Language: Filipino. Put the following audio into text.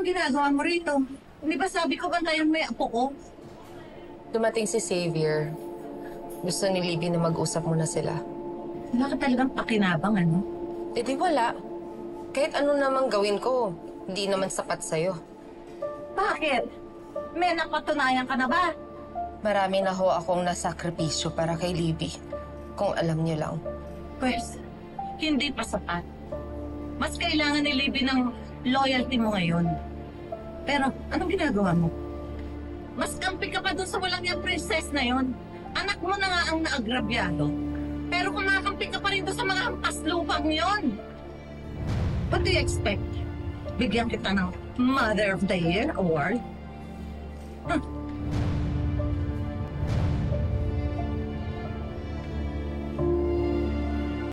ginagawa mo rito? Hindi ba sabi ko bantayan mo yung apo ko? Dumating si Xavier. Gusto ni Libby na mag-usap muna sila. Wala ka talagang pakinabang, ano? Eh di wala. Kahit ano namang gawin ko, hindi naman sapat sa'yo. Bakit? May napatunayan ka na ba? Marami na ho akong nasakripisyo para kay Libby. Kung alam niyo lang. Pwes, hindi pa sapat. Mas kailangan ni Libby ng loyalty mo ngayon. Pero, anong ginagawa mo? Mas kampi ka pa doon sa walang yung princess na yon. Anak mo na nga ang naagrabyado. Pero kumakampi ka pa rin doon sa mga hampas lupang yon. What do you expect? Bigyan kita ng Mother of the Year award?